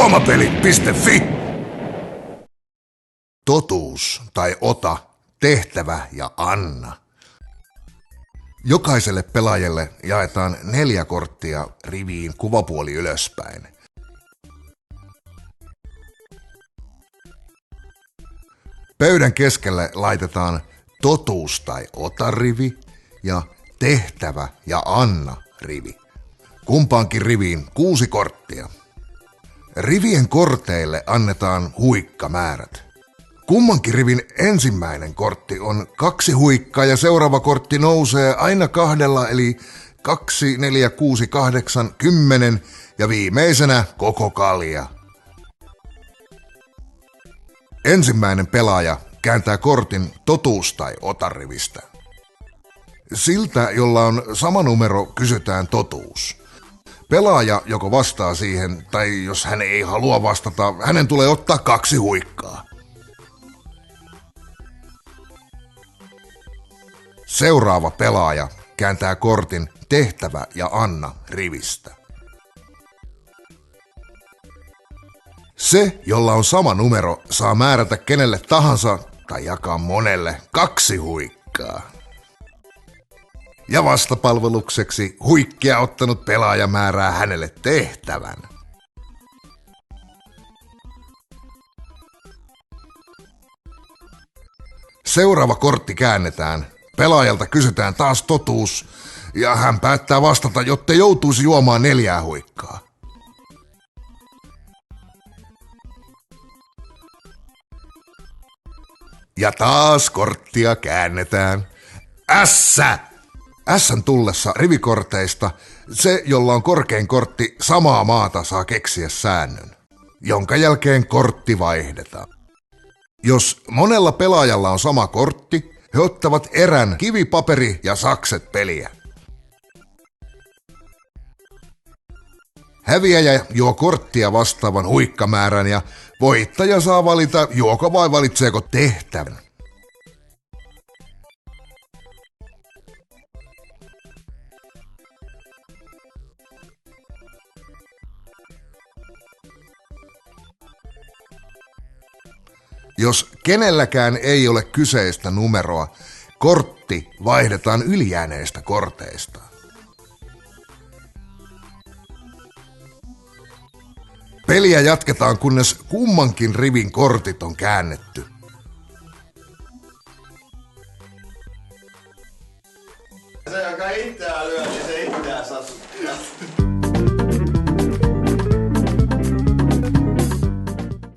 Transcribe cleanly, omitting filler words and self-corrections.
Juomapeli.fi. Totuus tai ota, tehtävä ja anna. Jokaiselle pelaajalle jaetaan 4 korttia riviin kuvapuoli ylöspäin. Pöydän keskelle laitetaan totuus tai ota rivi ja tehtävä ja anna rivi. Kumpaankin riviin 6 korttia. Rivien korteille annetaan huikkamäärät. Kummankin rivin ensimmäinen kortti on 2 huikkaa ja seuraava kortti nousee aina 2, eli 2, 4, 6, 8, 10 ja viimeisenä koko kalja. Ensimmäinen pelaaja kääntää kortin totuus tai ota rivistä. Siltä, jolla on sama numero, kysytään totuus. Pelaaja joko vastaa siihen, tai jos hän ei halua vastata, hänen tulee ottaa 2 huikkaa. Seuraava pelaaja kääntää kortin tehtävä ja anna rivistä. Se, jolla on sama numero, saa määrätä kenelle tahansa tai jakaa monelle 2 huikkaa. Ja vastapalvelukseksi huikkia ottanut pelaaja määrää hänelle tehtävän. Seuraava kortti käännetään. Pelaajalta kysytään taas totuus ja hän päättää vastata, jotta joutuisi juomaan 4 huikkaa. Ja taas korttia käännetään. Ässä! Ässän tullessa rivikorteista se, jolla on korkein kortti samaa maata, saa keksiä säännön, jonka jälkeen kortti vaihdetaan. Jos monella pelaajalla on sama kortti, he ottavat erän kivi, paperi ja sakset peliä. Häviäjä juo korttia vastaavan huikkamäärän ja voittaja saa valita, juoko vai valitseeko tehtävän. Jos kenelläkään ei ole kyseistä numeroa, kortti vaihdetaan ylijääneistä korteista. Peliä jatketaan, kunnes kummankin rivin kortit on käännetty. Se, joka itseään lyö, niin se itseään saa.